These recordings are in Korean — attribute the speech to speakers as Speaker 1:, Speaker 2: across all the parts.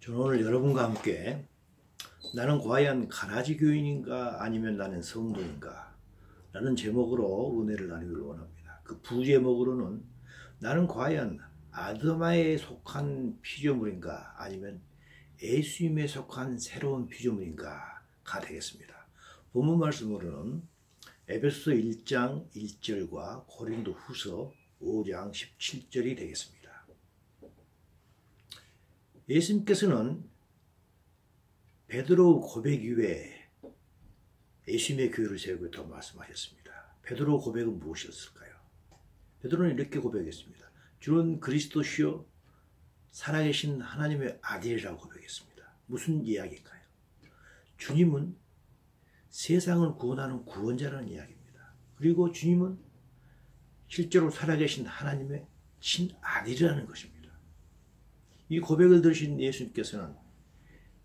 Speaker 1: 저는 오늘 여러분과 함께 나는 과연 가라지 교인인가 아니면 나는 성도인가 라는 제목으로 은혜를 나누기를 원합니다. 그 부제목으로는 나는 과연 아드마에 속한 피조물인가 아니면 예수님에 속한 새로운 피조물인가가 되겠습니다. 본문 말씀으로는 에베소서 1장 1절과 고린도 후서 5장 17절이 되겠습니다. 예수님께서는 베드로 고백 이후에 예수님의 교회를 세우고 있다고 말씀하셨습니다. 베드로 고백은 무엇이었을까요? 베드로는 이렇게 고백했습니다. 주는 그리스도시요 살아계신 하나님의 아들이라고 고백했습니다. 무슨 이야기일까요? 주님은 세상을 구원하는 구원자라는 이야기입니다. 그리고 주님은 실제로 살아계신 하나님의 친아들이라는 것입니다. 이 고백을 들으신 예수님께서는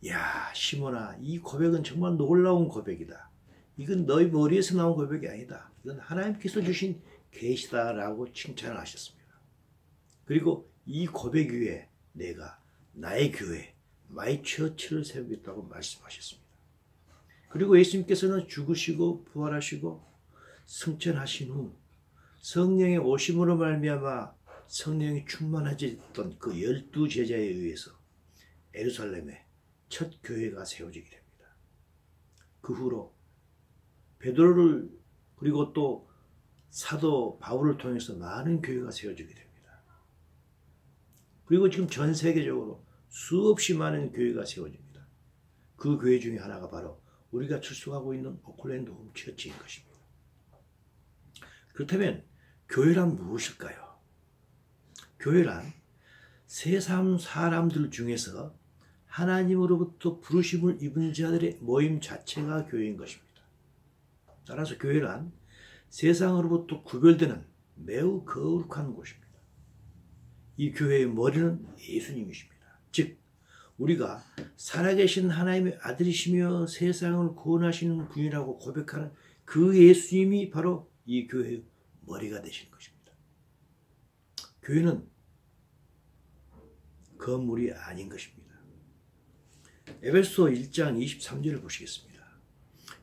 Speaker 1: 야 시몬아, 이 고백은 정말 놀라운 고백이다. 이건 너희 머리에서 나온 고백이 아니다. 이건 하나님께서 주신 계시다라고 칭찬을 하셨습니다. 그리고 이 고백 위에 내가 나의 교회 마이 처치를 세우겠다고 말씀하셨습니다. 그리고 예수님께서는 죽으시고 부활하시고 승천하신 후 성령의 오심으로 말미암아 성령이 충만해졌던 그 12제자에 의해서 예루살렘에 첫 교회가 세워지게 됩니다. 그 후로 베드로를 그리고 또 사도 바울을 통해서 많은 교회가 세워지게 됩니다. 그리고 지금 전 세계적으로 수없이 많은 교회가 세워집니다. 그 교회 중에 하나가 바로 우리가 출석하고 있는 오클랜드 홈처치인 것입니다. 그렇다면 교회란 무엇일까요? 교회란 세상 사람들 중에서 하나님으로부터 부르심을 입은 자들의 모임 자체가 교회인 것입니다. 따라서 교회란 세상으로부터 구별되는 매우 거룩한 곳입니다. 이 교회의 머리는 예수님이십니다. 즉 우리가 살아계신 하나님의 아들이시며 세상을 구원하시는 분이라고 고백하는 그 예수님이 바로 이 교회의 머리가 되시는 것입니다. 교회는 건물이 아닌 것입니다. 에베소 1장 23절을 보시겠습니다.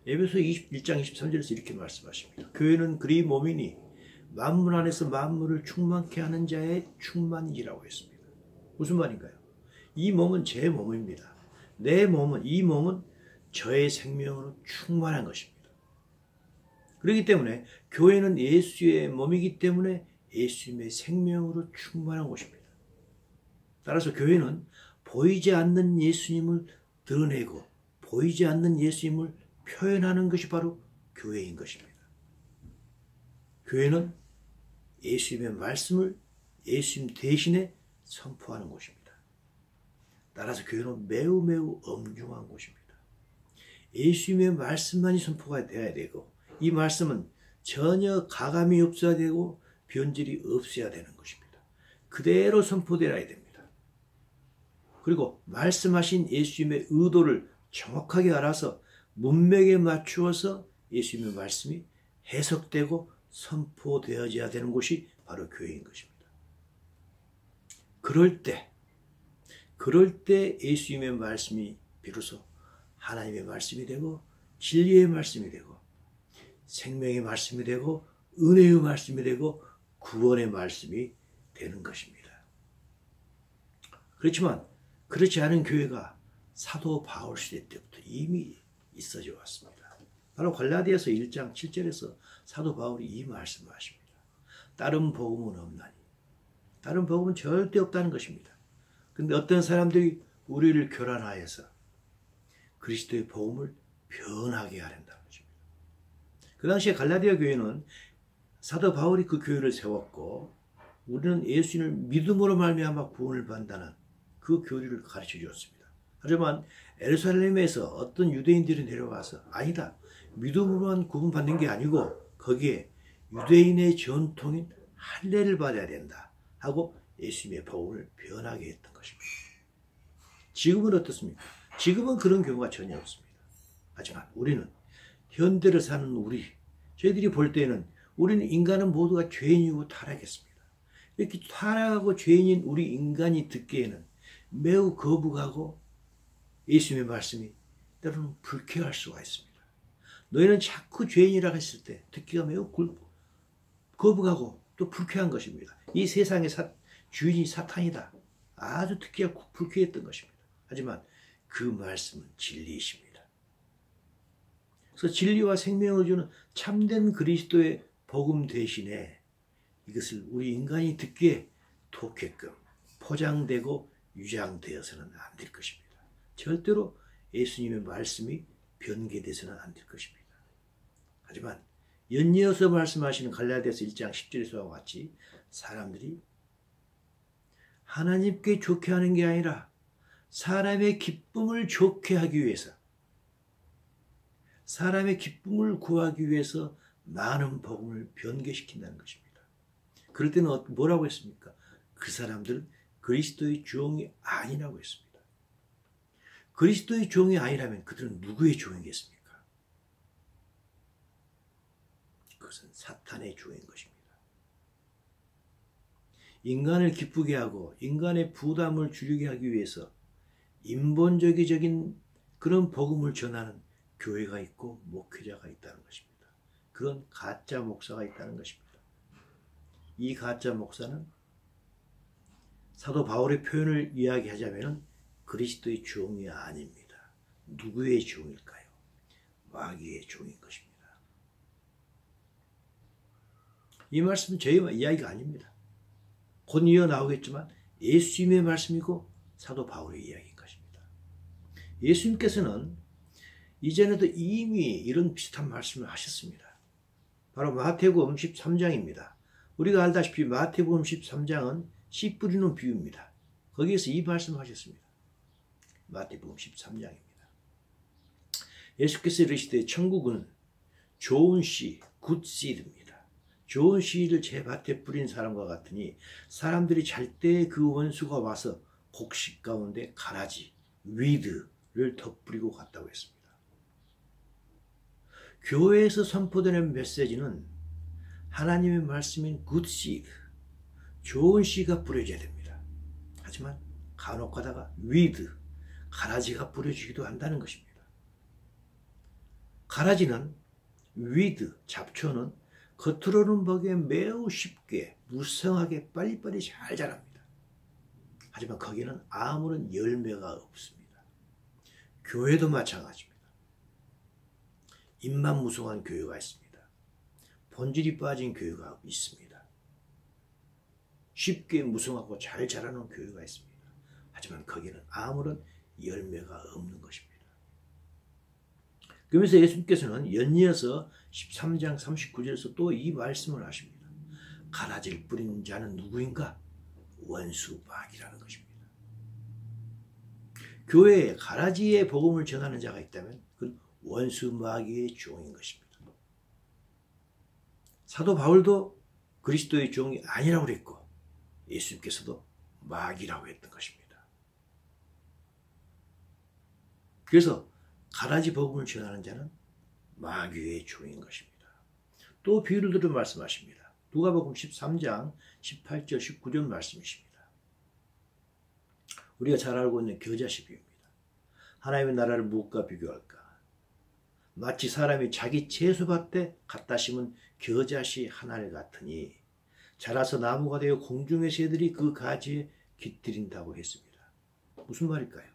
Speaker 1: 에베소 1장 23절에서 이렇게 말씀하십니다. 교회는 그리 몸이니 만물 안에서 만물을 충만케 하는 자의 충만이라고 했습니다. 무슨 말인가요? 이 몸은 제 몸입니다. 내 몸은, 이 몸은 저의 생명으로 충만한 것입니다. 그렇기 때문에 교회는 예수의 몸이기 때문에 예수님의 생명으로 충만한 곳입니다. 따라서 교회는 보이지 않는 예수님을 드러내고 보이지 않는 예수님을 표현하는 것이 바로 교회인 것입니다. 교회는 예수님의 말씀을 예수님 대신에 선포하는 곳입니다. 따라서 교회는 매우 매우 엄중한 곳입니다. 예수님의 말씀만이 선포가 되어야 되고 이 말씀은 전혀 가감이 없어야 되고 변질이 없어야 되는 것입니다. 그대로 선포되어야 됩니다. 그리고 말씀하신 예수님의 의도를 정확하게 알아서 문맥에 맞추어서 예수님의 말씀이 해석되고 선포되어져야 되는 곳이 바로 교회인 것입니다. 그럴 때 예수님의 말씀이 비로소 하나님의 말씀이 되고 진리의 말씀이 되고 생명의 말씀이 되고 은혜의 말씀이 되고 구원의 말씀이 되는 것입니다. 그렇지만 그렇지 않은 교회가 사도 바울 시대 때부터 이미 있어져 왔습니다. 바로 갈라디아서 1장 7절에서 사도 바울이 이 말씀을 하십니다. 다른 복음은 없나니. 다른 복음은 절대 없다는 것입니다. 그런데 어떤 사람들이 우리를 교란하여서 그리스도의 복음을 변하게 하려는 것입니다. 그 당시에 갈라디아 교회는 사도 바울이 그 교회를 세웠고 우리는 예수님을 믿음으로 말미암아 구원을 받는다는 그 교리를 가르쳐 주었습니다. 하지만 예루살렘에서 어떤 유대인들이 내려와서 아니다. 믿음으로만 구원받는 게 아니고 거기에 유대인의 전통인 할례를 받아야 된다 하고 예수님의 복음을 변하게 했던 것입니다. 지금은 어떻습니까? 지금은 그런 경우가 전혀 없습니다. 하지만 우리는 현대를 사는 저희들이 볼 때는 우리는 인간은 모두가 죄인이고 타락했습니다. 이렇게 타락하고 죄인인 우리 인간이 듣기에는 매우 거북하고 예수님의 말씀이 때로는 불쾌할 수가 있습니다. 너희는 자꾸 죄인이라 했을 때 듣기가 매우 거부가고 또 불쾌한 것입니다. 이 세상의 주인이 사탄이다. 아주 듣기가 불쾌했던 것입니다. 하지만 그 말씀은 진리이십니다. 그래서 진리와 생명을 주는 참된 그리스도의 복음 대신에 이것을 우리 인간이 듣기에 좋게끔 포장되고 유장되어서는 안 될 것입니다. 절대로 예수님의 말씀이 변개돼서는 안 될 것입니다. 하지만 연이어서 말씀하시는 갈라디아서 1장 10절에서와 같이 사람들이 하나님께 좋게 하는 게 아니라 사람의 기쁨을 좋게 하기 위해서, 사람의 기쁨을 구하기 위해서 많은 복음을 변개시킨다는 것입니다. 그럴 때는 뭐라고 했습니까? 그 사람들은 그리스도의 종이 아니라고 했습니다. 그리스도의 종이 아니라면 그들은 누구의 종이겠습니까? 그것은 사탄의 종인 것입니다. 인간을 기쁘게 하고 인간의 부담을 줄이게 하기 위해서 인본주의적인 그런 복음을 전하는 교회가 있고 목회자가 있다는 것입니다. 그런 가짜 목사가 있다는 것입니다. 이 가짜 목사는 사도 바울의 표현을 이야기하자면 그리스도의 종이 아닙니다. 누구의 종일까요? 마귀의 종인 것입니다. 이 말씀은 저희 이야기가 아닙니다. 곧 이어 나오겠지만 예수님의 말씀이고 사도 바울의 이야기인 것입니다. 예수님께서는 이전에도 이미 이런 비슷한 말씀을 하셨습니다. 바로 마태복음 13장입니다. 우리가 알다시피 마태복음 13장은 씨 뿌리는 비유입니다. 거기에서 이 말씀을 하셨습니다. 마태복음 13장입니다. 예수께서 이르시되 천국은 좋은 씨, 굿 씨드입니다. 좋은 씨를 제 밭에 뿌린 사람과 같으니 사람들이 잘 때 그 원수가 와서 곡식 가운데 가라지, 위드를 덧뿌리고 갔다고 했습니다. 교회에서 선포되는 메시지는 하나님의 말씀인 굿 씨드, 좋은 씨가 뿌려져야 됩니다. 하지만 간혹 가다가 위드, 가라지가 뿌려지기도 한다는 것입니다. 가라지는 위드, 잡초는 겉으로는 보기엔 매우 쉽게 무성하게 빨리빨리 잘 자랍니다. 하지만 거기는 아무런 열매가 없습니다. 교회도 마찬가지입니다. 입만 무성한 교회가 있습니다. 본질이 빠진 교회가 있습니다. 쉽게 무성하고 잘 자라는 교회가 있습니다. 하지만 거기는 아무런 열매가 없는 것입니다. 그러면서 예수님께서는 연이어서 13장 39절에서 또 이 말씀을 하십니다. 가라지를 뿌리는 자는 누구인가? 원수 마귀라는 것입니다. 교회에 가라지의 복음을 전하는 자가 있다면 그건 원수 마귀의 종인 것입니다. 사도 바울도 그리스도의 종이 아니라고 그랬고 예수님께서도 마귀라고 했던 것입니다. 그래서 가라지 복음을 전하는 자는 마귀의 종인 것입니다. 또 비유를 들어 말씀하십니다. 누가복음 13장 18절 19절 말씀이십니다. 우리가 잘 알고 있는 겨자씨 비유입니다. 하나님의 나라를 무엇과 비교할까? 마치 사람이 자기 채소밭에 갖다 심은 겨자씨 하나를 같으니 자라서 나무가 되어 공중의 새들이 그 가지에 깃들인다고 했습니다. 무슨 말일까요?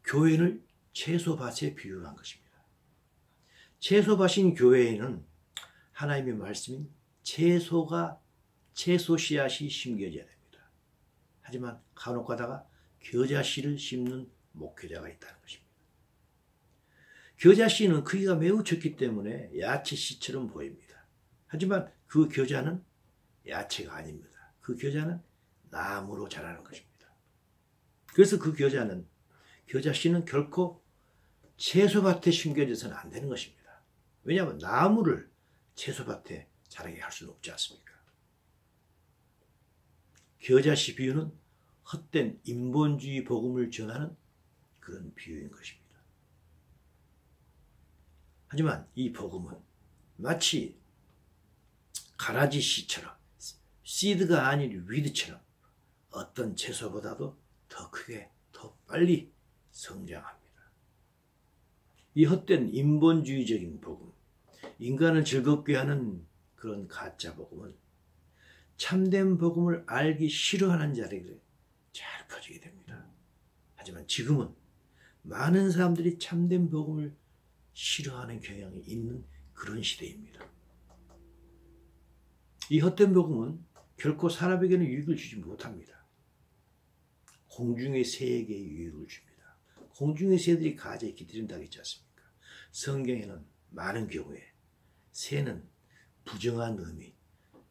Speaker 1: 교회를 채소밭에 비유한 것입니다. 채소밭인 교회에는 하나님의 말씀인 채소 씨앗이 심겨져야 됩니다. 하지만 간혹 가다가 겨자씨를 심는 목회자가 있다는 것입니다. 겨자씨는 크기가 매우 적기 때문에 야채씨처럼 보입니다. 하지만 그 겨자는 야채가 아닙니다. 그 겨자는 나무로 자라는 것입니다. 그래서 그 겨자씨는 결코 채소밭에 심겨져서는 안 되는 것입니다. 왜냐하면 나무를 채소밭에 자라게 할 수는 없지 않습니까? 겨자씨 비유는 헛된 인본주의 복음을 전하는 그런 비유인 것입니다. 하지만 이 복음은 마치 가라지 씨처럼, 씨드가 아닌 위드처럼 어떤 채소보다도 더 크게, 더 빨리 성장합니다. 이 헛된 인본주의적인 복음, 인간을 즐겁게 하는 그런 가짜 복음은 참된 복음을 알기 싫어하는 자들에게 잘 퍼지게 됩니다. 하지만 지금은 많은 사람들이 참된 복음을 싫어하는 경향이 있는 그런 시대입니다. 이 헛된 복음은 결코 사람에게는 유익을 주지 못합니다. 공중의 새에게 유익을 줍니다. 공중의 새들이 가지에 깃든다고 했지 않습니까? 성경에는 많은 경우에 새는 부정한 의미,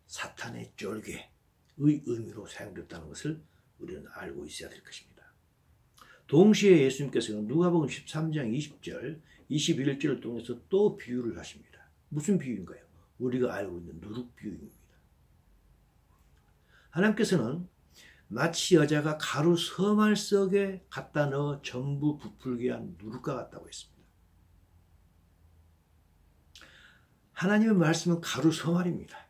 Speaker 1: 사탄의 쫄개의 의미로 사용됐다는 것을 우리는 알고 있어야 될 것입니다. 동시에 예수님께서는 누가복음 13장 20절, 21절을 통해서 또 비유를 하십니다. 무슨 비유인가요? 우리가 알고 있는 누룩 비유입니다. 하나님께서는 마치 여자가 가루 서말 속에 갖다 넣어 전부 부풀게 한 누룩과 같다고 했습니다. 하나님의 말씀은 가루 서말입니다.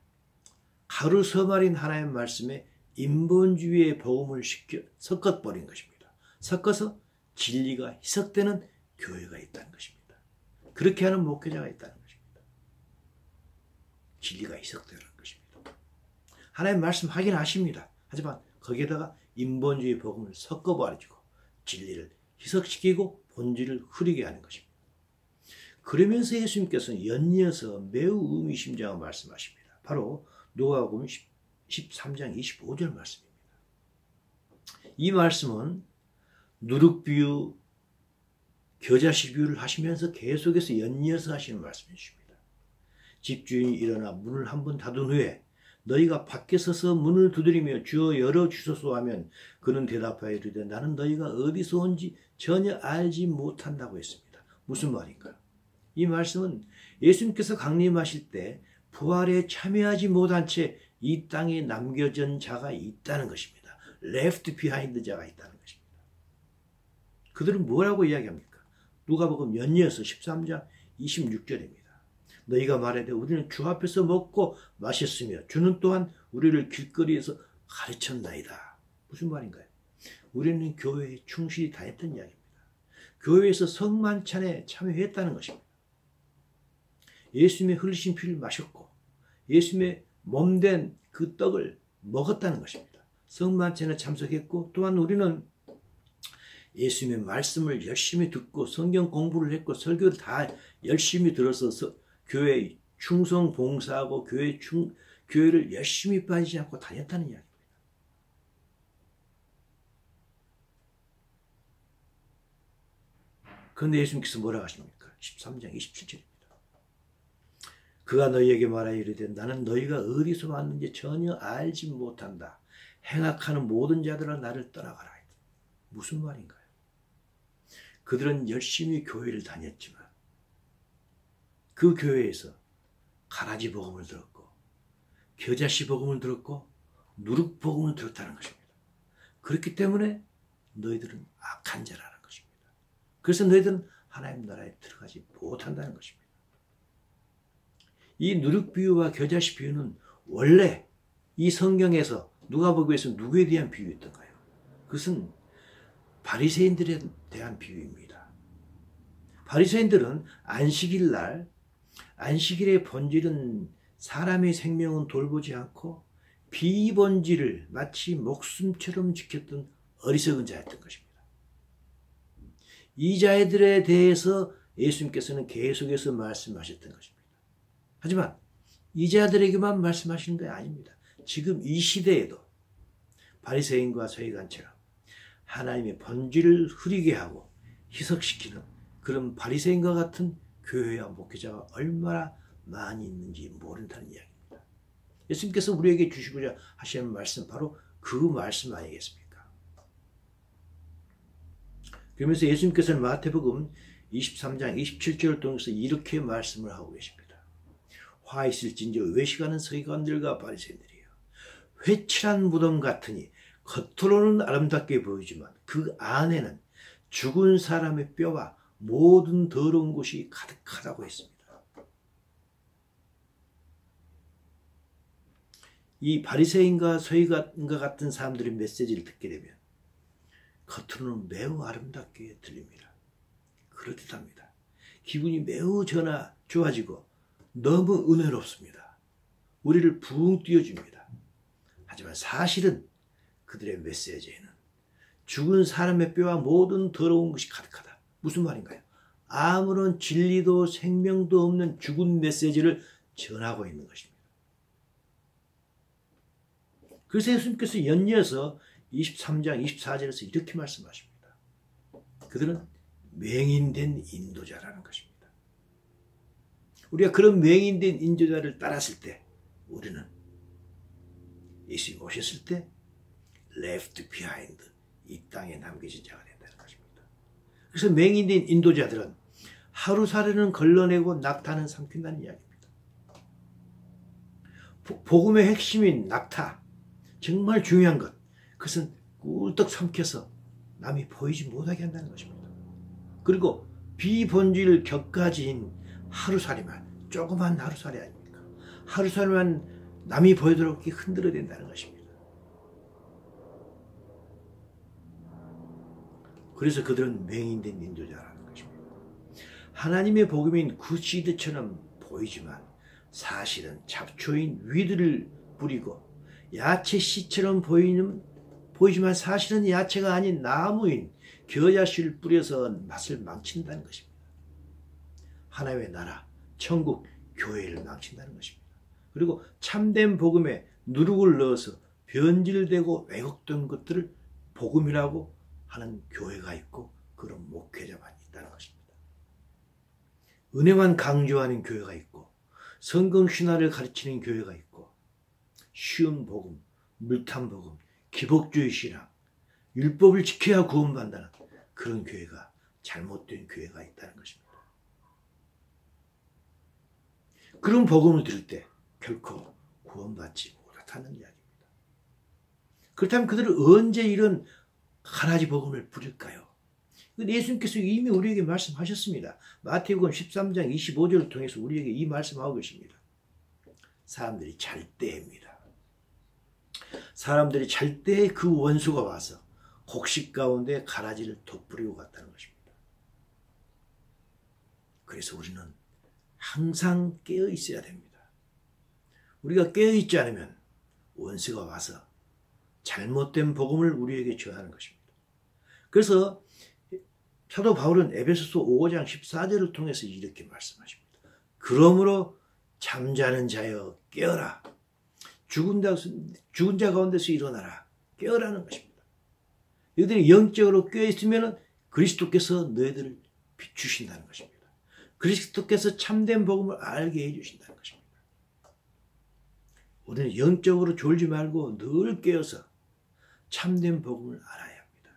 Speaker 1: 가루 서말인 하나님의 말씀에 인본주의의 복음을 섞어버린 것입니다. 섞어서 진리가 희석되는 교회가 있다는 것입니다. 그렇게 하는 목회자가 있다는 것입니다. 진리가 희석되는 것입니다. 하나님의 말씀 하긴 하십니다. 하지만 거기에다가 인본주의 복음을 섞어버리고 진리를 희석시키고 본질을 흐리게 하는 것입니다. 그러면서 예수님께서는 연이어서 매우 의미심장한 말씀하십니다. 바로 누가복음 13장 25절 말씀입니다. 이 말씀은 누룩비유, 겨자씨 비유를 하시면서 계속해서 연이어서 하시는 말씀해 주십니다. 집주인이 일어나 문을 한 번 닫은 후에 너희가 밖에 서서 문을 두드리며 주여 열어주소서 하면 그는 대답하여 이르되 나는 너희가 어디서 온지 전혀 알지 못한다고 했습니다. 무슨 말인가요? 이 말씀은 예수님께서 강림하실 때 부활에 참여하지 못한 채 이 땅에 남겨진 자가 있다는 것입니다. left behind 자가 있다는 것입니다. 그들은 뭐라고 이야기합니까? 누가복음 연이어서 13장 26절입니다. 너희가 말하되 우리는 주 앞에서 먹고 마셨으며 주는 또한 우리를 길거리에서 가르쳤나이다. 무슨 말인가요? 우리는 교회에 충실히 다녔던 이야기입니다. 교회에서 성만찬에 참여했다는 것입니다. 예수님의 흘리신 피를 마셨고 예수님의 몸된 그 떡을 먹었다는 것입니다. 성만찬에 참석했고 또한 우리는 예수님의 말씀을 열심히 듣고 성경 공부를 했고 설교를 다 열심히 들어서 교회에 충성 봉사하고 교회를 열심히 빠지지 않고 다녔다는 이야기입니다. 그런데 예수님께서 뭐라고 하십니까? 13장 27절입니다. 그가 너희에게 말하여 이르되 나는 너희가 어디서 왔는지 전혀 알지 못한다. 행악하는 모든 자들아 나를 떠나가라. 무슨 말인가요? 그들은 열심히 교회를 다녔지만 그 교회에서 가라지 복음을 들었고 겨자씨 복음을 들었고 누룩 복음을 들었다는 것입니다. 그렇기 때문에 너희들은 악한 자라는 것입니다. 그래서 너희들은 하나님 나라에 들어가지 못한다는 것입니다. 이 누룩 비유와 겨자씨 비유는 원래 이 성경에서 누가복음에서 누구에 대한 비유였던가요? 그것은 바리새인들에 대한 비유입니다. 바리새인들은 안식일 날 안식일의 본질은 사람의 생명은 돌보지 않고 비본질을 마치 목숨처럼 지켰던 어리석은 자였던 것입니다. 이 자들에 대해서 예수님께서는 계속해서 말씀하셨던 것입니다. 하지만 이 자들에게만 말씀하시는 게 아닙니다. 지금 이 시대에도 바리새인과 서기관처럼 하나님의 본질을 흐리게 하고 희석시키는 그런 바리새인과 같은 교회와 목회자가 얼마나 많이 있는지 모른다는 이야기입니다. 예수님께서 우리에게 주시고자 하시는 말씀 바로 그 말씀 아니겠습니까? 그러면서 예수님께서는 마태복음 23장 27절을 통해서 이렇게 말씀을 하고 계십니다. 화 있을진저 외식하는 서기관들과 바리새인들이여 회칠한 무덤 같으니 겉으로는 아름답게 보이지만 그 안에는 죽은 사람의 뼈와 모든 더러운 것이 가득하다고 했습니다. 이 바리새인과 서기관과 같은 사람들의 메시지를 듣게 되면 겉으로는 매우 아름답게 들립니다. 그렇듯합니다. 기분이 매우 좋아지고 너무 은혜롭습니다. 우리를 붕 띄워줍니다. 하지만 사실은 그들의 메시지에는 죽은 사람의 뼈와 모든 더러운 것이 가득하다. 무슨 말인가요? 아무런 진리도 생명도 없는 죽은 메시지를 전하고 있는 것입니다. 그래서 예수님께서 연이어서 23장 24절에서 이렇게 말씀하십니다. 그들은 맹인된 인도자라는 것입니다. 우리가 그런 맹인된 인도자를 따랐을 때 우리는 예수님 오셨을 때 left behind, 이 땅에 남겨진 자가 된다는 것입니다. 그래서 맹인된 인도자들은 하루살이는 걸러내고 낙타는 삼킨다는 이야기입니다. 복음의 핵심인 낙타, 정말 중요한 것, 그것은 꿀떡 삼켜서 남이 보이지 못하게 한다는 것입니다. 그리고 비본질 격가지인 하루살이만, 조그만 하루살이 아닙니까? 하루살이만 남이 보이도록 흔들어야 된다는 것입니다. 그래서 그들은 맹인된 인도자라는 것입니다. 하나님의 복음인 굿시드처럼 보이지만 사실은 잡초인 위드를 뿌리고 야채 씨처럼 보이지만 사실은 야채가 아닌 나무인 겨자씨를 뿌려서 맛을 망친다는 것입니다. 하나님의 나라, 천국, 교회를 망친다는 것입니다. 그리고 참된 복음에 누룩을 넣어서 변질되고 왜곡된 것들을 복음이라고 하는 교회가 있고 그런 목회자만 있다는 것입니다. 은혜만 강조하는 교회가 있고 성경신화를 가르치는 교회가 있고 쉬운 복음, 물탄 복음, 기복주의 신앙, 율법을 지켜야 구원받는다는 그런 교회가 잘못된 교회가 있다는 것입니다. 그런 복음을 들을 때 결코 구원받지 못한다는 이야기입니다. 그렇다면 그들은 언제 이런 가라지 복음을 부릴까요? 예수님께서 이미 우리에게 말씀하셨습니다. 마태복음 13장 25절을 통해서 우리에게 이 말씀하고 계십니다. 사람들이 잘 때입니다. 사람들이 잘 때에 그 원수가 와서 곡식 가운데 가라지를 덧뿌리고 갔다는 것입니다. 그래서 우리는 항상 깨어 있어야 됩니다. 우리가 깨어 있지 않으면 원수가 와서 잘못된 복음을 우리에게 전하는 것입니다. 그래서 사도 바울은 에베소서 5장 14절을 통해서 이렇게 말씀하십니다. 그러므로 잠자는 자여 깨어라. 죽은 자 가운데서 일어나라. 깨어라는 것입니다. 너희들이 영적으로 깨어있으면 그리스도께서 너희들을 비추신다는 것입니다. 그리스도께서 참된 복음을 알게 해주신다는 것입니다. 우리는 영적으로 졸지 말고 늘 깨어서 참된 복음을 알아야 합니다.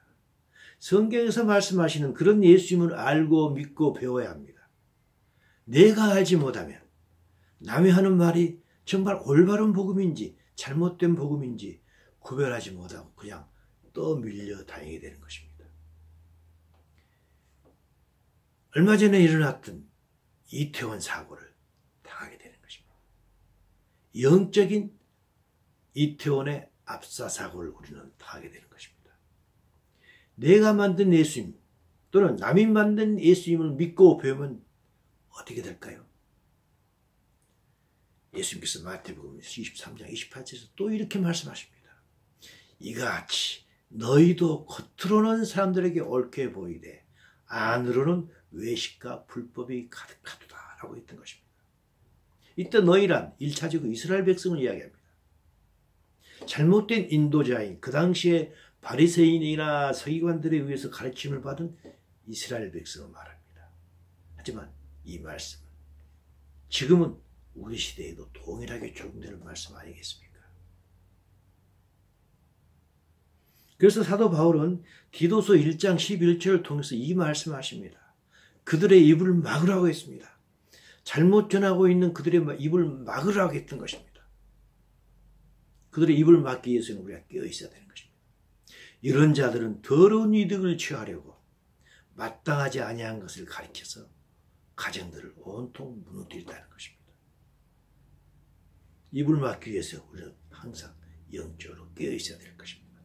Speaker 1: 성경에서 말씀하시는 그런 예수님을 알고 믿고 배워야 합니다. 내가 알지 못하면 남이 하는 말이 정말 올바른 복음인지 잘못된 복음인지 구별하지 못하고 그냥 떠밀려 다니게 되는 것입니다. 얼마 전에 일어났던 이태원 사고를 당하게 되는 것입니다. 영적인 이태원의 압사 사고를 우리는 당하게 되는 것입니다. 내가 만든 예수님 또는 남이 만든 예수님을 믿고 배우면 어떻게 될까요? 예수님께서 마태복음 23장 28절에서 또 이렇게 말씀하십니다. 이같이 너희도 겉으로는 사람들에게 옳게 보이되 안으로는 외식과 불법이 가득하도다 라고 했던 것입니다. 이때 너희란 1차적으로 이스라엘 백성을 이야기합니다. 잘못된 인도자인 그 당시에 바리새인이나 서기관들에 의해서 가르침을 받은 이스라엘 백성을 말합니다. 하지만 이 말씀은 지금은 우리 시대에도 동일하게 적용되는 말씀 아니겠습니까? 그래서 사도 바울은 디도서 1장 11절을 통해서 이 말씀하십니다. 그들의 입을 막으라고 했습니다. 잘못 전하고 있는 그들의 입을 막으라고 했던 것입니다. 그들의 입을 막기 위해서는 우리가 깨어 있어야 되는 것입니다. 이런 자들은 더러운 이득을 취하려고 마땅하지 아니한 것을 가르쳐서 가정들을 온통 무너뜨린다는 것입니다. 입을 막기 위해서 우리는 항상 영적으로 깨어 있어야 될 것입니다.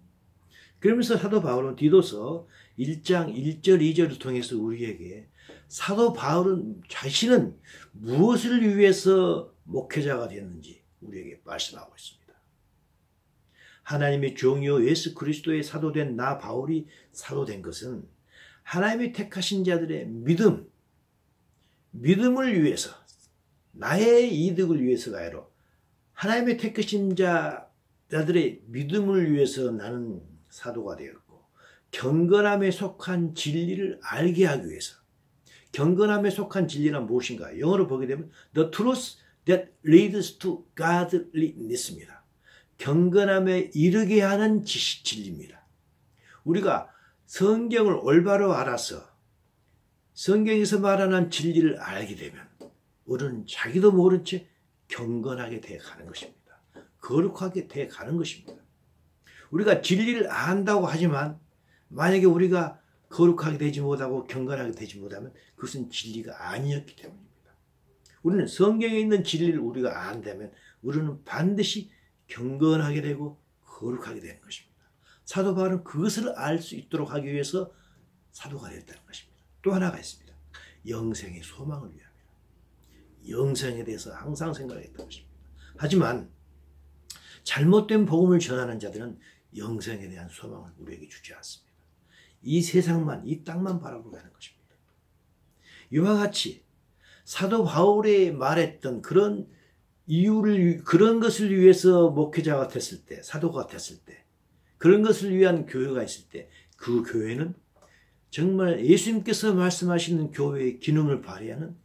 Speaker 1: 그러면서 사도 바울은 디도서 1장 1절 2절을 통해서 우리에게 사도 바울은 자신은 무엇을 위해서 목회자가 됐는지 우리에게 말씀하고 있습니다. 하나님의 종이요 예수 그리스도의 사도된 나 바울이 사도된 것은 하나님의 택하신 자들의 믿음을 위해서, 나의 이득을 위해서가 아니라 하나님의 택하신 자들의 믿음을 위해서 나는 사도가 되었고, 경건함에 속한 진리를 알게 하기 위해서. 경건함에 속한 진리란 무엇인가? 영어로 보게 되면 The truth that leads to godliness입니다. 경건함에 이르게 하는 진리입니다. 우리가 성경을 올바로 알아서 성경에서 말하는 진리를 알게 되면 우리는 자기도 모른 채 경건하게 되어가는 것입니다. 거룩하게 되어가는 것입니다. 우리가 진리를 안다고 하지만 만약에 우리가 거룩하게 되지 못하고 경건하게 되지 못하면 그것은 진리가 아니었기 때문입니다. 우리는 성경에 있는 진리를 우리가 안다면 우리는 반드시 경건하게 되고 거룩하게 되는 것입니다. 사도 바울은 그것을 알 수 있도록 하기 위해서 사도가 됐다는 것입니다. 또 하나가 있습니다. 영생의 소망을 위함이라. 영생에 대해서 항상 생각했던 것입니다. 하지만 잘못된 복음을 전하는 자들은 영생에 대한 소망을 우리에게 주지 않습니다. 이 세상만, 이 땅만 바라보게 하는 것입니다. 이와 같이 사도 바울이 말했던 그런 그런 것을 위해서 목회자가 됐을 때, 사도가 됐을 때, 그런 것을 위한 교회가 있을 때, 그 교회는 정말 예수님께서 말씀하시는 교회의 기능을 발휘하는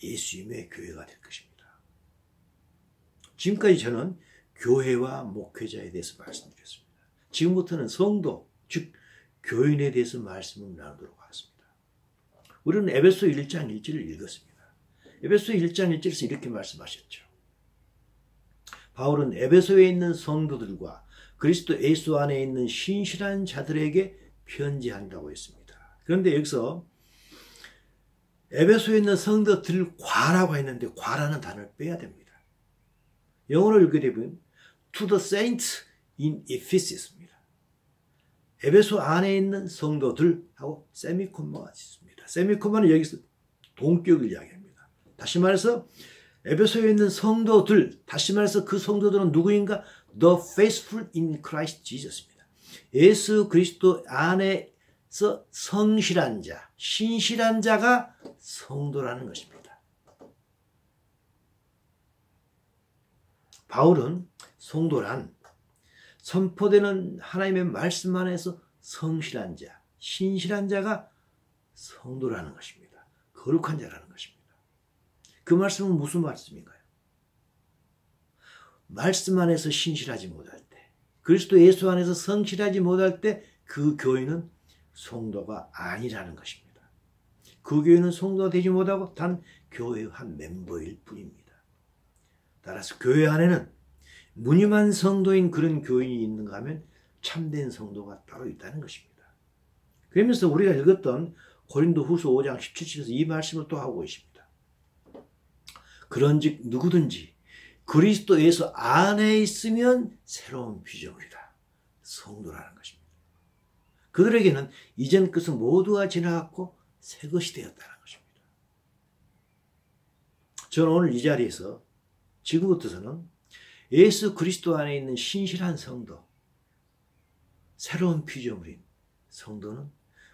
Speaker 1: 예수님의 교회가 될 것입니다. 지금까지 저는 교회와 목회자에 대해서 말씀드렸습니다. 지금부터는 성도, 즉 교인에 대해서 말씀을 나누도록 하겠습니다. 우리는 에베소 1장 1절을 읽었습니다. 에베소 1장 1절에서 이렇게 말씀하셨죠. 바울은 에베소에 있는 성도들과 그리스도 예수 안에 있는 신실한 자들에게 편지한다고 했습니다. 그런데 여기서 에베소에 있는 성도들과라고 했는데 과라는 단어를 빼야 됩니다. 영어로 읽게 되면 to the saints in Ephesis입니다. 에베소 안에 있는 성도들하고 세미콤마가 있습니다. 세미콤마는 여기서 동격을 이야기합니다. 다시 말해서 에베소에 있는 성도들, 다시 말해서 그 성도들은 누구인가? The faithful in Christ Jesus입니다. 예수 그리스도 안에서 성실한 자, 신실한 자가 성도라는 것입니다. 바울은 성도란 선포되는 하나님의 말씀 안에서 성실한 자, 신실한 자가 성도라는 것입니다. 거룩한 자라는 것입니다. 그 말씀은 무슨 말씀인가요? 말씀 안에서 신실하지 못할 때, 그리스도 예수 안에서 성실하지 못할 때 그 교회는 성도가 아니라는 것입니다. 그 교회는 성도가 되지 못하고 단 교회의 한 멤버일 뿐입니다. 따라서 교회 안에는 무늬만 성도인 그런 교인이 있는가 하면 참된 성도가 따로 있다는 것입니다. 그러면서 우리가 읽었던 고린도후서 5장 17절에서 이 말씀을 또 하고 있습니다. 그런즉 누구든지 그리스도 예수 안에 있으면 새로운 피조물이다. 성도라는 것입니다. 그들에게는 이전 것은 모두가 지나갔고 새 것이 되었다는 것입니다. 저는 오늘 이 자리에서 지금부터서는 예수 그리스도 안에 있는 신실한 성도, 새로운 피조물인 성도는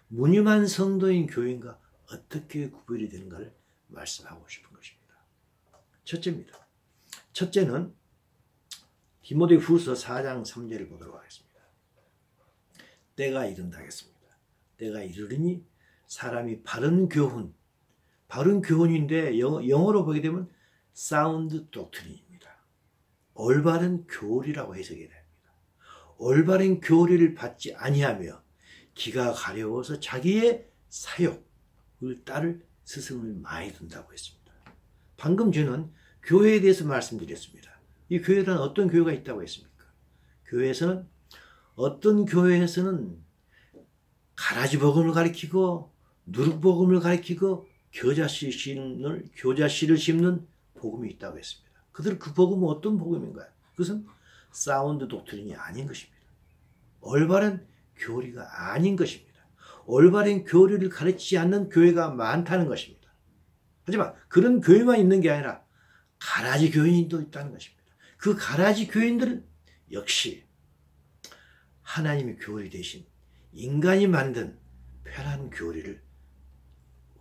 Speaker 1: 무늬만 성도인 교인과 어떻게 구별이 되는가를 말씀하고 싶은 것입니다. 첫째입니다. 첫째는 디모데후서 4장 3절을 보도록 하겠습니다. 때가 이른다 하겠습니다. 때가 이르리니 사람이 바른 교훈인데 영어로 보게 되면 사운드 독트린입니다. 올바른 교리라고 해석이 됩니다. 올바른 교리를 받지 아니하며 기가 가려워서 자기의 사욕을 따를 스승을 많이 둔다고 했습니다. 방금 저는 교회에 대해서 말씀드렸습니다. 이 교회란 어떤 교회가 있다고 했습니까? 어떤 교회에서는 가라지 복음을 가리키고 누룩 복음을 가리키고 교자씨를 심는 복음이 있다고 했습니다. 그 복음은 어떤 복음인가요? 그것은 사운드 독트린이 아닌 것입니다. 올바른 교리가 아닌 것입니다. 올바른 교리를 가르치지 않는 교회가 많다는 것입니다. 하지만 그런 교회만 있는 게 아니라 가라지 교인도 있다는 것입니다. 그 가라지 교인들은 역시 하나님의 교리 대신 인간이 만든 편한 교리를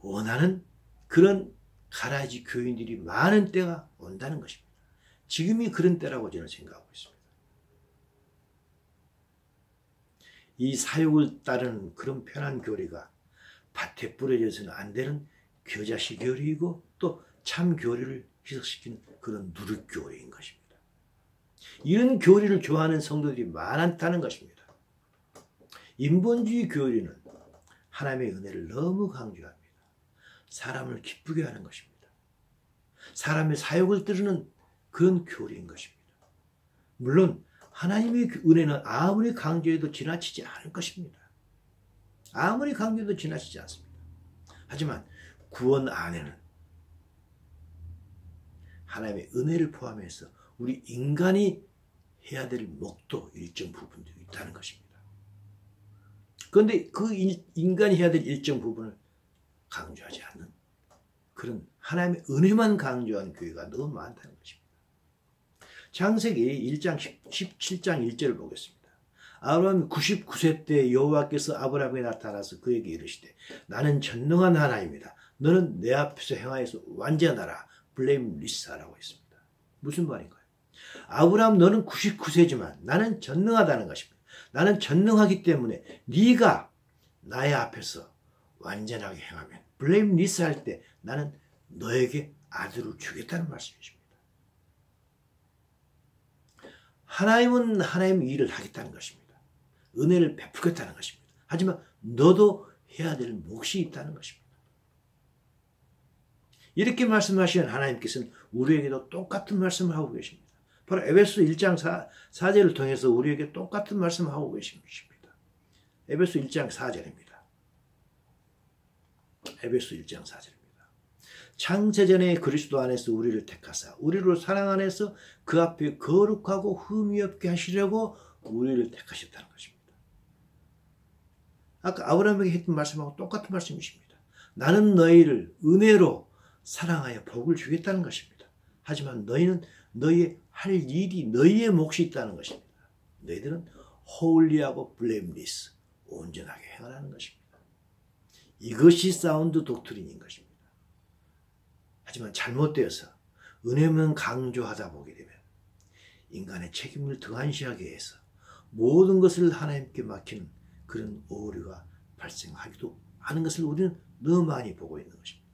Speaker 1: 원하는 그런 가라지 교인들이 많은 때가 온다는 것입니다. 지금이 그런 때라고 저는 생각하고 있습니다. 이 사욕을 따르는 그런 편한 교리가 밭에 뿌려져서는 안 되는 겨자씨 교리이고 또 참 교리를 희석시키는 그런 누룩 교리인 것입니다. 이런 교리를 좋아하는 성도들이 많다는 것입니다. 인본주의 교리는 하나님의 은혜를 너무 강조합니다. 사람을 기쁘게 하는 것입니다. 사람의 사욕을 따르는 그런 교리인 것입니다. 물론 하나님의 은혜는 아무리 강조해도 지나치지 않을 것입니다. 아무리 강조해도 지나치지 않습니다. 하지만 구원 안에는 하나님의 은혜를 포함해서 우리 인간이 해야 될 목도 일정 부분도 있다는 것입니다. 그런데 그 인간이 해야 될 일정 부분을 강조하지 않는 그런 하나님의 은혜만 강조한 교회가 너무 많다는 것입니다. 창세기 1장 17장 1절을 보겠습니다. 아브라함이 99세 때 여호와께서 아브라함에게 나타나서 그에게 이르시되 나는 전능한 하나님이다. 너는 내 앞에서 행하여서 완전하라. 블레임리스하라고 했습니다. 무슨 말인가요? 아브라함 너는 99세지만 나는 전능하다는 것입니다. 나는 전능하기 때문에 네가 나의 앞에서 완전하게 행하면 블레임리스 할 때 나는 너에게 아들을 주겠다는 말씀이십니다. 하나님은 하나님의 일을 하겠다는 것입니다. 은혜를 베풀겠다는 것입니다. 하지만 너도 해야 될 몫이 있다는 것입니다. 이렇게 말씀하시는 하나님께서는 우리에게도 똑같은 말씀을 하고 계십니다. 바로 에베소 1장 4절을 통해서 우리에게 똑같은 말씀을 하고 계신 것입니다. 에베소 1장 4절입니다. 에베소 1장 4절입니다. 창세전에 그리스도 안에서 우리를 택하사 우리로 사랑 안에서 그 앞에 거룩하고 흠이 없게 하시려고 우리를 택하셨다는 것입니다. 아까 아브라함에게 했던 말씀하고 똑같은 말씀이십니다. 나는 너희를 은혜로 사랑하여 복을 주겠다는 것입니다. 하지만 너희는 너희의 할 일이 너희의 몫이 있다는 것입니다. 너희들은 홀리하고 블레임리스 온전하게 행하라는 것입니다. 이것이 사운드 독트린인 것입니다. 하지만 잘못되어서 은혜만 강조하다 보게 되면 인간의 책임을 등한시하게 해서 모든 것을 하나님께 맡기는 그런 오류가 발생하기도 하는 것을 우리는 너무 많이 보고 있는 것입니다.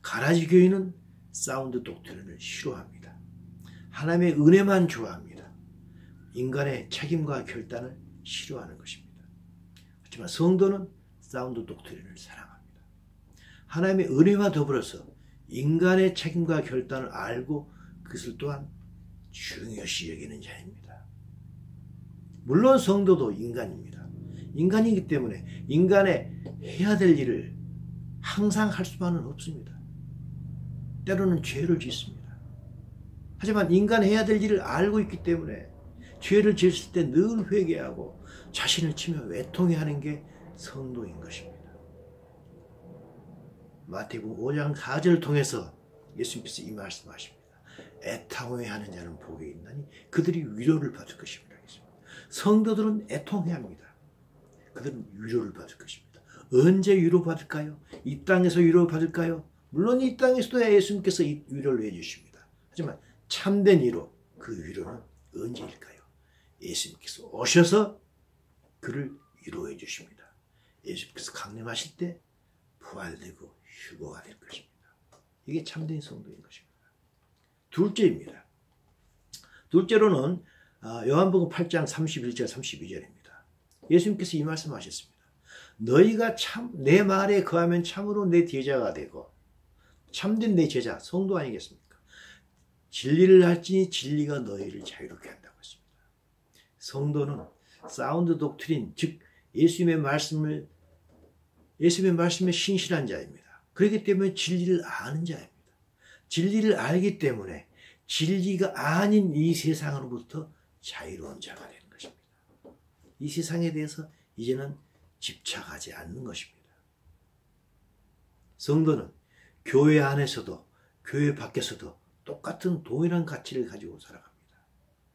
Speaker 1: 가라지 교인은 사운드 독트린을 싫어합니다. 하나님의 은혜만 좋아합니다. 인간의 책임과 결단을 싫어하는 것입니다. 하지만 성도는 사운드 독트린을 사랑합니다. 하나님의 은혜와 더불어서 인간의 책임과 결단을 알고 그것을 또한 중요시 여기는 자입니다. 물론 성도도 인간입니다. 인간이기 때문에 인간의 해야 될 일을 항상 할 수만은 없습니다. 때로는 죄를 짓습니다. 하지만 인간 해야 될 일을 알고 있기 때문에 죄를 지었을 때 늘 회개하고 자신을 치며 외통해하는 게 성도인 것입니다. 마태복음 5장 4절을 통해서 예수님께서 이 말씀하십니다. 애통해하는 자는 복이 있나니 그들이 위로를 받을 것입니다. 성도들은 애통해야 합니다. 그들은 위로를 받을 것입니다. 언제 위로받을까요? 이 땅에서 위로받을까요? 물론 이 땅에서도 예수님께서 위로를 해주십니다. 하지만 참된 위로, 그 위로는 언제일까요? 예수님께서 오셔서 그를 위로해 주십니다. 예수님께서 강림하실 때 부활되고 휴거가 될 것입니다. 이게 참된 성도인 것입니다. 둘째입니다. 둘째로는 요한복음 8장 31절 32절입니다. 예수님께서 이 말씀하셨습니다. 너희가 내 말에 거하면 참으로 내 제자가 되고 참된 내 제자, 성도 아니겠습니까? 진리를 할지니 진리가 너희를 자유롭게 한다고 했습니다. 성도는 사운드 독트린, 즉 예수님의 말씀에 신실한 자입니다. 그렇기 때문에 진리를 아는 자입니다. 진리를 알기 때문에 진리가 아닌 이 세상으로부터 자유로운 자가 되는 것입니다. 이 세상에 대해서 이제는 집착하지 않는 것입니다. 성도는 교회 안에서도 교회 밖에서도 똑같은 동일한 가치를 가지고 살아갑니다.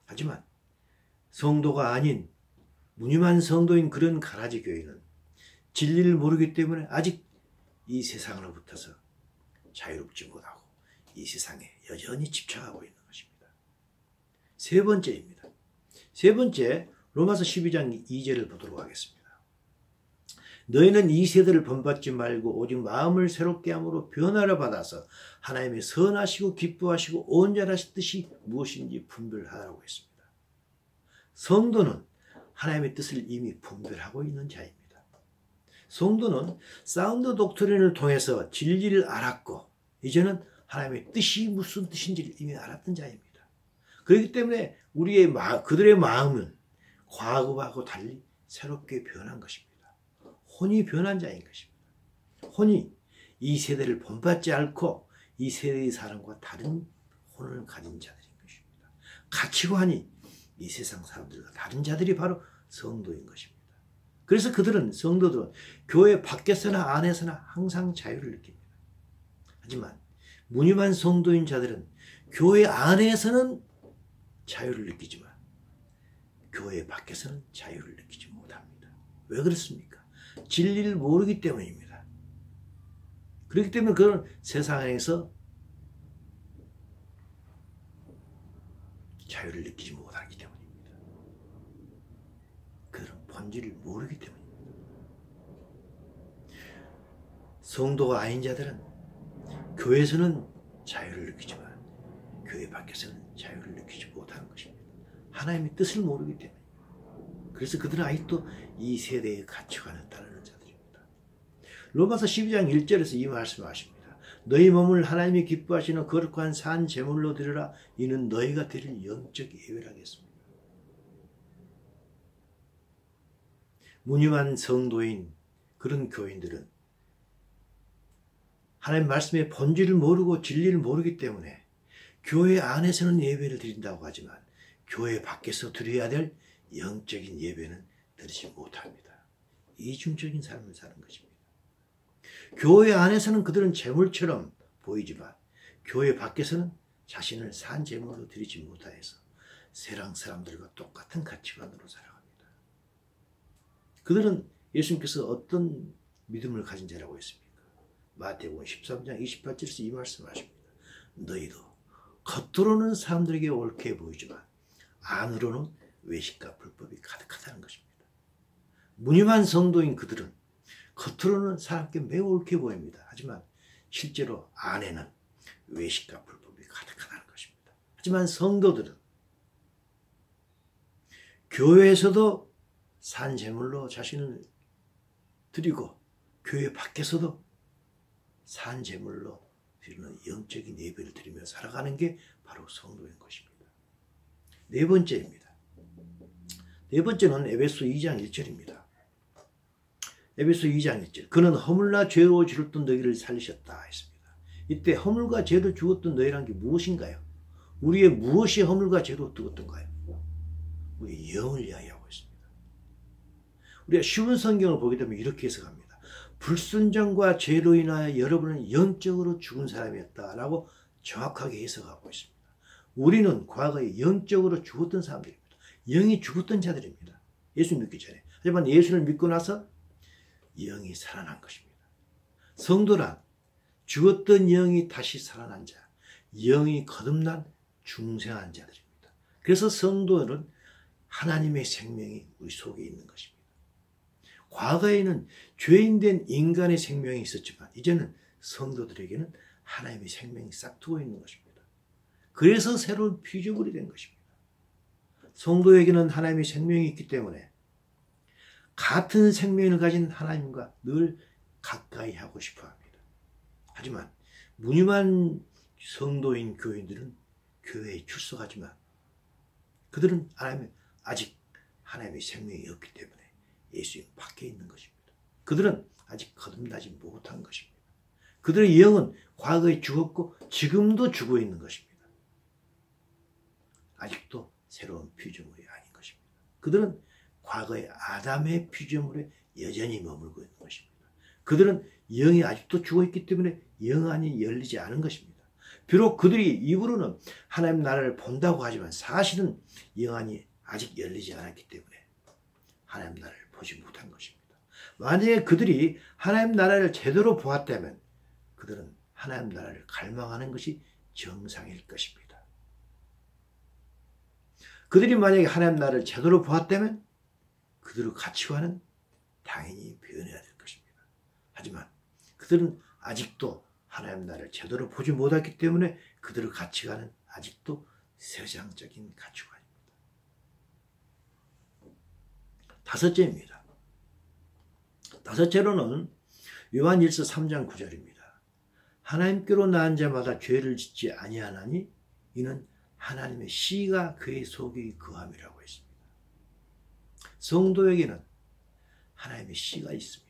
Speaker 1: 하지만 성도가 아닌 무늬만 성도인 그런 가라지 교회는 진리를 모르기 때문에 아직 이 세상으로부터서 자유롭지 못하고 이 세상에 여전히 집착하고 있는 것입니다. 세 번째입니다. 세 번째, 로마서 12장 2절을 보도록 하겠습니다. 너희는 이 세대를 본받지 말고 오직 마음을 새롭게 함으로 변화를 받아서 하나님의 선하시고 기뻐하시고 온전하신 뜻이 무엇인지 분별하라고 했습니다. 성도는 하나님의 뜻을 이미 분별하고 있는 자입니다. 성도는 사운드 독트린을 통해서 진리를 알았고 이제는 하나님의 뜻이 무슨 뜻인지를 이미 알았던 자입니다. 그렇기 때문에 그들의 마음은 과거하고 달리 새롭게 변한 것입니다. 혼이 변한 자인 것입니다. 혼이 이 세대를 본받지 않고 이 세대의 사람과 다른 혼을 가진 자들인 것입니다. 가치관이 이 세상 사람들과 다른 자들이 바로 성도인 것입니다. 그래서 성도들은 교회 밖에서나 안에서나 항상 자유를 느낍니다. 하지만 무늬만 성도인 자들은 교회 안에서는 자유를 느끼지만 교회 밖에서는 자유를 느끼지 못합니다. 왜 그렇습니까? 진리를 모르기 때문입니다. 그렇기 때문에 그런 세상에서 자유를 느끼지 못하기 때문입니다. 그런 본질을 모르기 때문입니다. 성도가 아닌 자들은 교회에서는 자유를 느끼지만 교회 밖에서는 자유를 느끼지 못하는 것입니다. 하나님의 뜻을 모르기 때문입니다. 그래서 그들은 아직도 이 세대의 가치관을 따르는 자들입니다. 로마서 12장 1절에서 이 말씀을 하십니다. 너희 몸을 하나님이 기뻐하시는 거룩한 산 제물로 드리라. 이는 너희가 드릴 영적 예배라겠습니다. 무늬만 성도인 그런 교인들은 하나님 말씀의 본질을 모르고 진리를 모르기 때문에 교회 안에서는 예배를 드린다고 하지만 교회 밖에서 드려야 될 영적인 예배는 드리지 못합니다. 이중적인 삶을 사는 것입니다. 교회 안에서는 그들은 제물처럼 보이지만 교회 밖에서는 자신을 산 제물로 드리지 못하여서 세상 사람들과 똑같은 가치관으로 살아갑니다. 그들은 예수님께서 어떤 믿음을 가진 자라고 했습니까? 마태복음 13장 28절에서 이 말씀을 하십니다. 너희도 겉으로는 사람들에게 옳게 보이지만 안으로는 외식과 불법이 가득하다는 것입니다. 무늬만 성도인 그들은 겉으로는 사람께 매우 옳게 보입니다. 하지만 실제로 안에는 외식과 불법이 가득하다는 것입니다. 하지만 성도들은 교회에서도 산 제물로 자신을 드리고 교회 밖에서도 산 제물로 드리는 영적인 예배를 드리며 살아가는 게 바로 성도인 것입니다. 네 번째입니다. 네 번째는 에베소 2장 1절입니다. 에베소 2장 1절. 그는 허물나 죄로 죽었던 너희를 살리셨다 했습니다. 이때 허물과 죄로 죽었던 너희란 게 무엇인가요? 우리의 무엇이 허물과 죄로 죽었던가요? 우리의 영을 이야기하고 있습니다. 우리가 쉬운 성경을 보게 되면 이렇게 해석합니다. 불순종과 죄로 인하여 여러분은 영적으로 죽은 사람이었다라고 정확하게 해석하고 있습니다. 우리는 과거에 영적으로 죽었던 사람들입니다. 영이 죽었던 자들입니다. 예수 믿기 전에. 하지만 예수를 믿고 나서 영이 살아난 것입니다. 성도란 죽었던 영이 다시 살아난 자, 영이 거듭난 중생한 자들입니다. 그래서 성도는 하나님의 생명이 우리 속에 있는 것입니다. 과거에는 죄인된 인간의 생명이 있었지만 이제는 성도들에게는 하나님의 생명이 싹트고 있는 것입니다. 그래서 새로운 피조물이 된 것입니다. 성도에게는 하나님의 생명이 있기 때문에 같은 생명을 가진 하나님과 늘 가까이 하고 싶어 합니다. 하지만 무늬만 성도인 교인들은 교회에 출석하지만 그들은 아직 하나님의 생명이 없기 때문에 예수님 밖에 있는 것입니다. 그들은 아직 거듭나지 못한 것입니다. 그들의 영은 과거에 죽었고 지금도 죽어 있는 것입니다. 아직도 새로운 피조물이 아닌 것입니다. 그들은 과거의 아담의 피조물에 여전히 머물고 있는 것입니다. 그들은 영이 아직도 죽어있기 때문에 영안이 열리지 않은 것입니다. 비록 그들이 입으로는 하나님 나라를 본다고 하지만 사실은 영안이 아직 열리지 않았기 때문에 하나님 나라를 보지 못한 것입니다. 만약에 그들이 하나님 나라를 제대로 보았다면 그들은 하나님 나라를 갈망하는 것이 정상일 것입니다. 그들이 만약에 하나님 나라를 제대로 보았다면 그들의 가치관은 당연히 변해야 될 것입니다. 하지만 그들은 아직도 하나님 나라를 제대로 보지 못했기 때문에 그들의 가치관은 아직도 세상적인 가치관입니다. 다섯째입니다. 다섯째로는 요한일서 3장 9절입니다. 하나님께로 나은 자마다 죄를 짓지 아니하나니 이는 하나님의 씨가 그의 속에 거함이라고 했습니다. 성도에게는 하나님의 씨가 있습니다.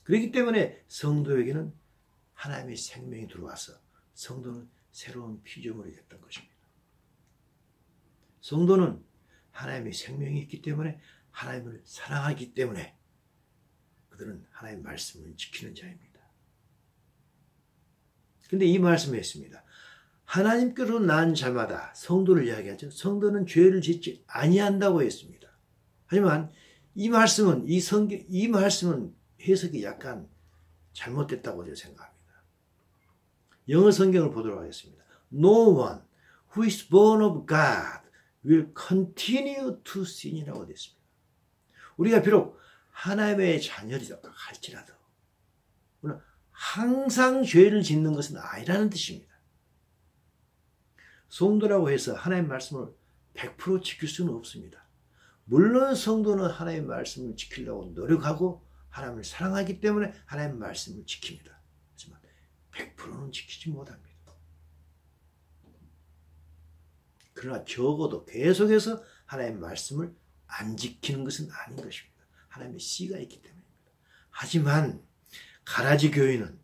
Speaker 1: 그렇기 때문에 성도에게는 하나님의 생명이 들어와서 성도는 새로운 피조물이 됐던 것입니다. 성도는 하나님의 생명이 있기 때문에 하나님을 사랑하기 때문에 그들은 하나님의 말씀을 지키는 자입니다. 그런데 이 말씀에 있습니다. 하나님께로 난 자마다 성도를 이야기하죠. 성도는 죄를 짓지 아니한다고 했습니다. 하지만 이 말씀은 이 말씀은 해석이 약간 잘못됐다고 저는 생각합니다. 영어 성경을 보도록 하겠습니다. No one who is born of God will continue to sin이라고 되어 있습니다. 우리가 비록 하나님의 자녀이라고 할지라도 항상 죄를 짓는 것은 아니라는 뜻입니다. 성도라고 해서 하나님의 말씀을 100% 지킬 수는 없습니다. 물론 성도는 하나님의 말씀을 지키려고 노력하고 하나님을 사랑하기 때문에 하나님의 말씀을 지킵니다. 하지만 100%는 지키지 못합니다. 그러나 적어도 계속해서 하나님의 말씀을 안 지키는 것은 아닌 것입니다. 하나님의 씨가 있기 때문입니다. 하지만 가라지 교회는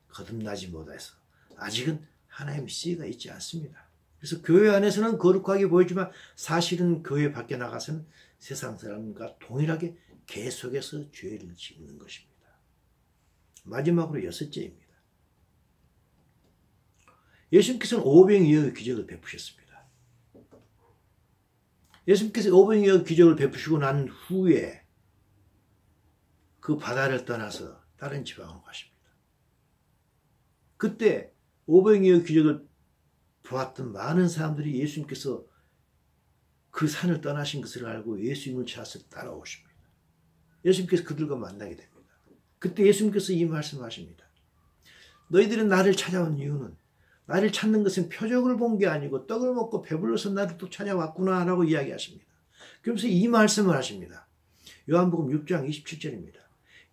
Speaker 1: 거듭나지 못해서 아직은 하나님의 씨가 있지 않습니다. 그래서 교회 안에서는 거룩하게 보이지만 사실은 교회 밖에 나가서는 세상 사람과 동일하게 계속해서 죄를 짓는 것입니다. 마지막으로 여섯째입니다. 예수님께서는 오병이어의 기적을 베푸셨습니다. 예수님께서 오병이어의 기적을 베푸시고 난 후에 그 바다를 떠나서 다른 지방으로 가십니다. 그때 오병이어의 기적을 보았던 많은 사람들이 예수님께서 그 산을 떠나신 것을 알고 예수님을 찾아서 따라오십니다. 예수님께서 그들과 만나게 됩니다. 그때 예수님께서 이 말씀하십니다. 너희들은 나를 찾아온 이유는 나를 찾는 것은 표적을 본 게 아니고 떡을 먹고 배불러서 나를 또 찾아왔구나 라고 이야기하십니다. 그러면서 이 말씀을 하십니다. 요한복음 6장 27절입니다.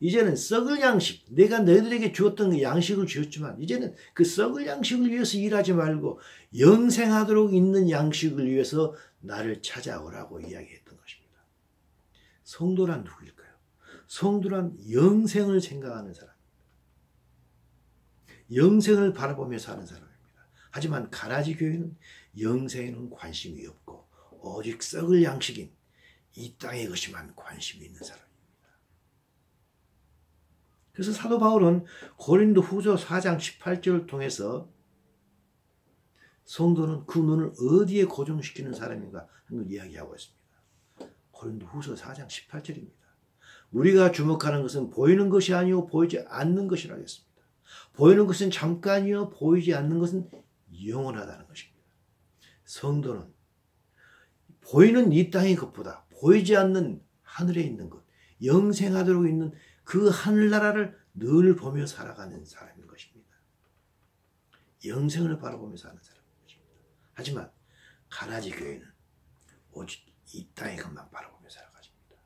Speaker 1: 이제는 썩을 양식, 내가 너희들에게 주었던 그 양식을 주었지만 이제는 그 썩을 양식을 위해서 일하지 말고 영생하도록 있는 양식을 위해서 나를 찾아오라고 이야기했던 것입니다. 성도란 누구일까요? 성도란 영생을 생각하는 사람, 영생을 바라보며 사는 사람입니다. 하지만 가라지 교회는 영생에는 관심이 없고 오직 썩을 양식인 이 땅의 것이만 관심이 있는 사람입니다. 그래서 사도 바울은 고린도 후서 4장 18절을 통해서 성도는 그 눈을 어디에 고정시키는 사람인가 하는 걸 이야기하고 있습니다. 고린도 후서 4장 18절입니다. 우리가 주목하는 것은 보이는 것이 아니요 보이지 않는 것이라 했습니다. 보이는 것은 잠깐이요 보이지 않는 것은 영원하다는 것입니다. 성도는 보이는 이 땅의 것보다 보이지 않는 하늘에 있는 것, 영생하도록 있는 그 하늘나라를 늘 보며 살아가는 사람인 것입니다. 영생을 바라보며 사는 사람인 것입니다. 하지만 가라지 교회는 오직 이 땅의 것만 바라보며 살아가십니다.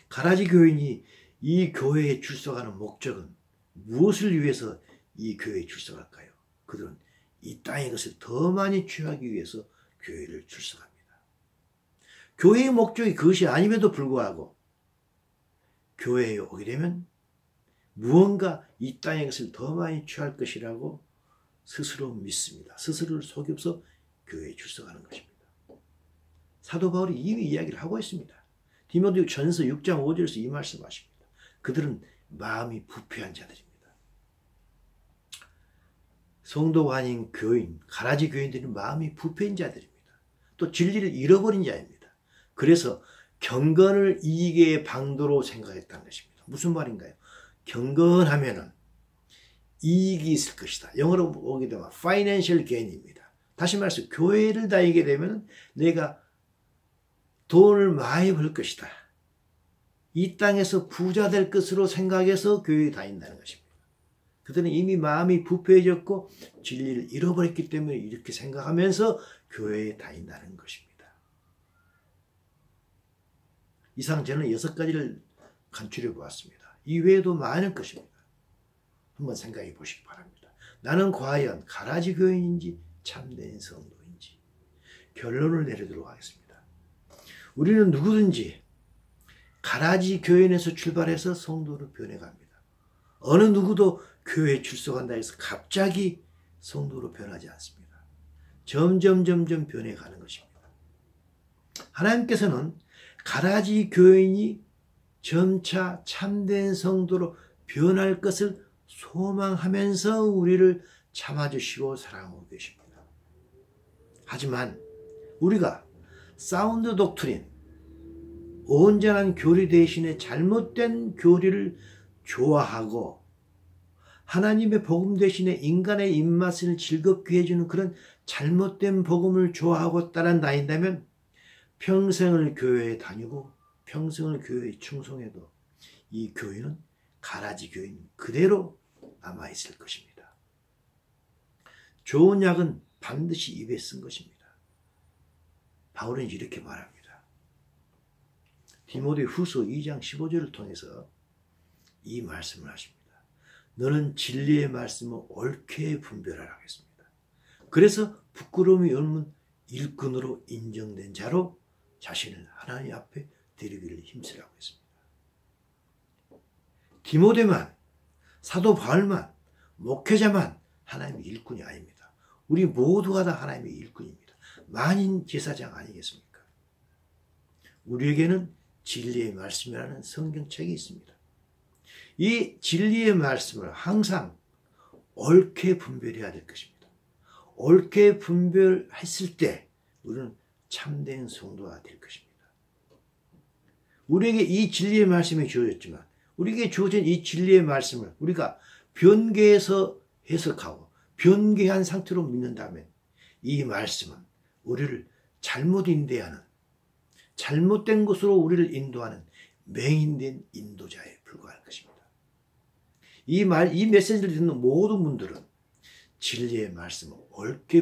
Speaker 1: 가라지 교인이 이 교회에 출석하는 목적은 무엇을 위해서 이 교회에 출석할까요? 그들은 이 땅의 것을 더 많이 취하기 위해서 교회를 출석합니다. 교회의 목적이 그것이 아님에도 불구하고 교회에 오게 되면 무언가 이 땅의 것을 더 많이 취할 것이라고 스스로 믿습니다. 스스로를 속여서 교회에 출석하는 것입니다. 사도 바울이 이미 이야기를 하고 있습니다. 디모데 전서 6장 5절에서 이 말씀하십니다. 그들은 마음이 부패한 자들입니다. 성도가 아닌 교인, 가라지 교인들은 마음이 부패한 자들입니다. 또 진리를 잃어버린 자입니다. 그래서 경건을 이익의 방도로 생각했다는 것입니다. 무슨 말인가요? 경건하면은 이익이 있을 것이다. 영어로 보게 되면 financial gain입니다. 다시 말해서 교회를 다니게 되면 내가 돈을 많이 벌 것이다. 이 땅에서 부자 될 것으로 생각해서 교회에 다닌다는 것입니다. 그들은 이미 마음이 부패해졌고 진리를 잃어버렸기 때문에 이렇게 생각하면서 교회에 다닌다는 것입니다. 이상 저는 6가지를 간추려 보았습니다. 이외에도 많을 것입니다. 한번 생각해 보시기 바랍니다. 나는 과연 가라지 교인인지 참된 성도인지 결론을 내리도록 하겠습니다. 우리는 누구든지 가라지 교인에서 출발해서 성도로 변해갑니다. 어느 누구도 교회에 출석한다 해서 갑자기 성도로 변하지 않습니다. 점점 변해가는 것입니다. 하나님께서는 가라지 교인이 점차 참된 성도로 변할 것을 소망하면서 우리를 참아주시고 사랑하고 계십니다. 하지만 우리가 사운드 독트린, 온전한 교리 대신에 잘못된 교리를 좋아하고 하나님의 복음 대신에 인간의 입맛을 즐겁게 해주는 그런 잘못된 복음을 좋아하고 따라다닌다면 평생을 교회에 다니고 평생을 교회에 충성해도 이 교회는 가라지 교인 그대로 남아있을 것입니다. 좋은 약은 반드시 입에 쓴 것입니다. 바울은 이렇게 말합니다. 디모데 후서 2장 15절을 통해서 이 말씀을 하십니다. 너는 진리의 말씀을 옳게 분별하라 하겠습니다. 그래서 부끄러움이 없는 일꾼으로 인정된 자로 자신을 하나님 앞에 드리기를 힘쓰라고 했습니다. 디모데만, 사도 바울만, 목회자만 하나님의 일꾼이 아닙니다. 우리 모두가 다 하나님의 일꾼입니다. 만인 제사장 아니겠습니까? 우리에게는 진리의 말씀이라는 성경책이 있습니다. 이 진리의 말씀을 항상 옳게 분별해야 될 것입니다. 옳게 분별했을 때 우리는 참된 성도가 될 것입니다. 우리에게 이 진리의 말씀이 주어졌지만 우리에게 주어진 이 진리의 말씀을 우리가 변개해서 해석하고 변개한 상태로 믿는다면 이 말씀은 우리를 잘못 인도하는 잘못된 곳으로 우리를 인도하는 맹인된 인도자에 불과할 것입니다. 이 메시지를 듣는 모든 분들은 진리의 말씀을 옳게